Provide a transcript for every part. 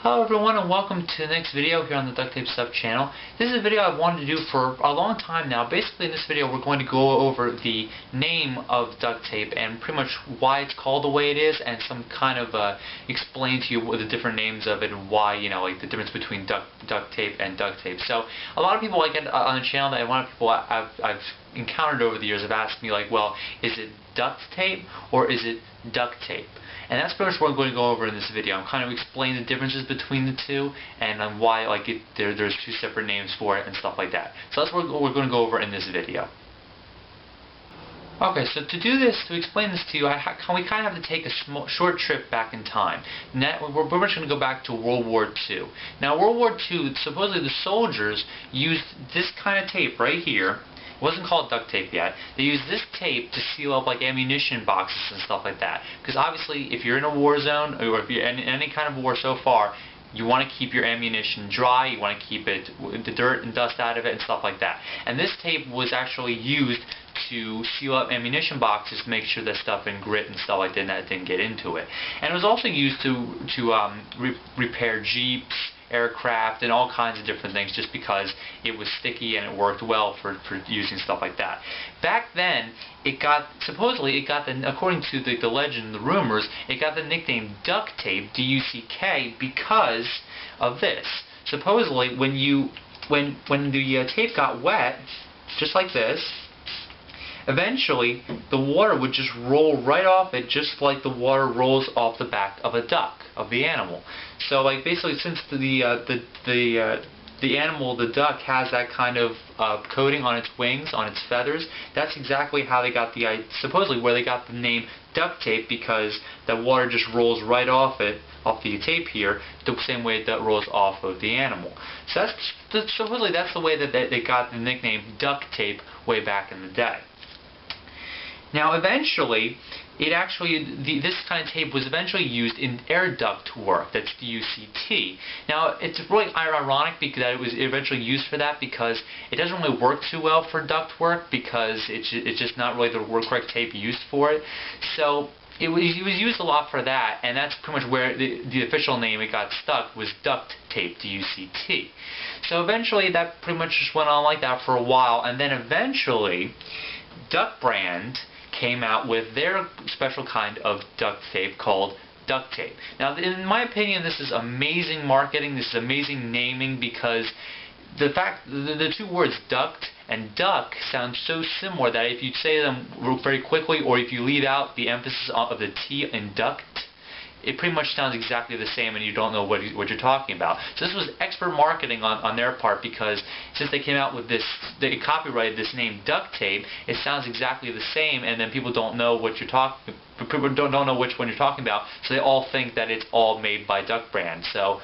Hello everyone and welcome to the next video here on the Ducttapestuff channel. This is a video I've wanted to do for a long time now. Basically in this video we're going to go over the name of duct tape and pretty much why it's called the way it is and some kind of explain to you what the different names of it and why, you know, like the difference between duct tape and duct tape. So a lot of people like it on the channel, and a lot of people I've encountered over the years have asked me like, well, is it duct tape or is it duct tape? And that's pretty much what I'm going to go over in this video. I'm kind of explaining the differences between the two and why like there's two separate names for it and stuff like that. So that's what we're going to go over in this video. Okay, so to do this, to explain this to you, we kind of have to take a short trip back in time. Now, we're pretty much going to go back to World War II. Now, World War II, supposedly the soldiers used this kind of tape right here. It wasn't called duct tape yet. They used this tape to seal up like ammunition boxes and stuff like that. Because obviously, if you're in a war zone, or if you're in any kind of war so far, you want to keep your ammunition dry, you want to keep it, the dirt and dust out of it and stuff like that. And this tape was actually used to seal up ammunition boxes to make sure that stuff and grit and stuff like that didn't get into it. And it was also used to repair Jeeps, aircraft, and all kinds of different things just because it was sticky and it worked well for using stuff like that. Back then, supposedly it got according to the legend, the rumors, it got the nickname duct tape, D-U-C-K, because of this. Supposedly, when the tape got wet, just like this, eventually the water would just roll right off it, just like the water rolls off the back of a duck, of the animal. So like basically, since the animal, the duck, has that kind of coating on its wings, on its feathers, that's exactly how they got supposedly where they got the name duct tape, because the water just rolls right off it, off the tape here, the same way that rolls off of the animal. So supposedly that's the way that they got the nickname duct tape way back in the day. Now eventually, this kind of tape was eventually used in air duct work. That's D-U-C-T. Now it's really ironic because it was eventually used for that, because it doesn't really work too well for duct work because it's just not really the correct tape used for it. So it was used a lot for that, and that's pretty much where the official name it got stuck was duct tape, D-U-C-T. So eventually that pretty much just went on like that for a while, and then eventually Duct brand came out with their special kind of duct tape called duct tape. Now, in my opinion, this is amazing marketing, this is amazing naming, because the two words duct and duck sound so similar that if you say them very quickly, or if you leave out the emphasis of the T in duct, it pretty much sounds exactly the same and you don't know what you're talking about. So this was expert marketing on their part, because since they came out with this, they copyrighted this name duct tape, it sounds exactly the same, and then people don't know what you're talking, people don't know which one you're talking about, so they all think that it's all made by Duct brand. So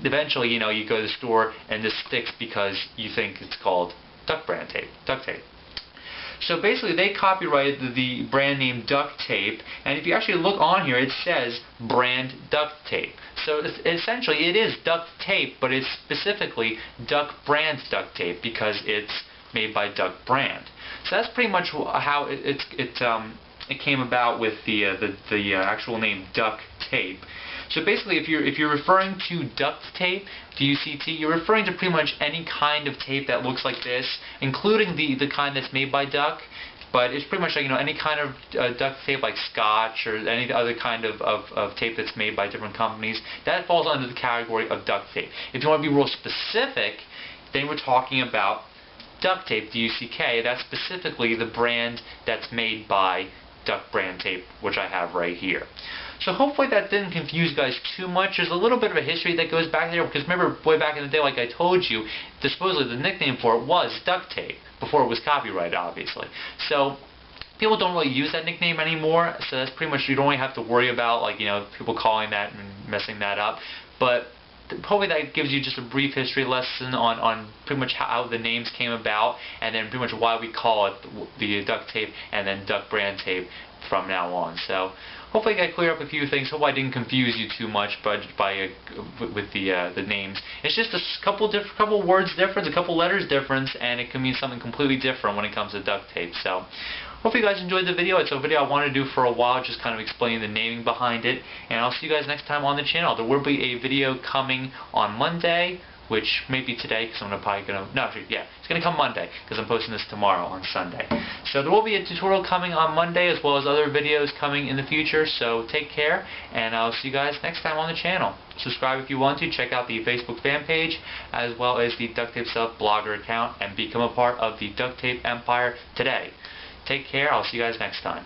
eventually, you know, you go to the store and this sticks because you think it's called Duct brand tape, duct tape. So basically they copyrighted the brand name duct tape, and if you actually look on here, it says brand duct tape. So essentially it is duct tape, but it's specifically Duct brand duct tape because it's made by Duct brand. So that's pretty much how it came about with the actual name duct tape. So basically, if you're referring to duct tape, D-U-C-T, you're referring to pretty much any kind of tape that looks like this, including the kind that's made by Duck. But it's pretty much like, you know, any kind of duct tape like Scotch or any other kind of tape that's made by different companies. That falls under the category of duct tape. If you want to be real specific, then we're talking about duct tape, D-U-C-K. That's specifically the brand that's made by Duct brand tape, which I have right here. So hopefully that didn't confuse you guys too much. There's a little bit of a history that goes back there, because remember, way back in the day, like I told you, supposedly the nickname for it was duct tape, before it was copyrighted, obviously. So people don't really use that nickname anymore, so that's pretty much, you don't really have to worry about, like, you know, people calling that and messing that up. But hopefully that gives you just a brief history lesson on pretty much how the names came about, and then pretty much why we call it the duct tape and then Duct brand tape from now on. So hopefully I cleared up a few things. Hope I didn't confuse you too much with the names. It's just a couple words difference, a couple letters difference, and it can mean something completely different when it comes to duct tape. So hope you guys enjoyed the video. It's a video I wanted to do for a while, just kind of explaining the naming behind it. And I'll see you guys next time on the channel. There will be a video coming on Monday, which may be today, because I'm probably going to, no, actually, yeah, it's going to come Monday, because I'm posting this tomorrow on Sunday. So there will be a tutorial coming on Monday, as well as other videos coming in the future, so take care, and I'll see you guys next time on the channel. Subscribe if you want to, check out the Facebook fan page, as well as the Ducttapestuff blogger account, and become a part of the Duct Tape Empire today. Take care, I'll see you guys next time.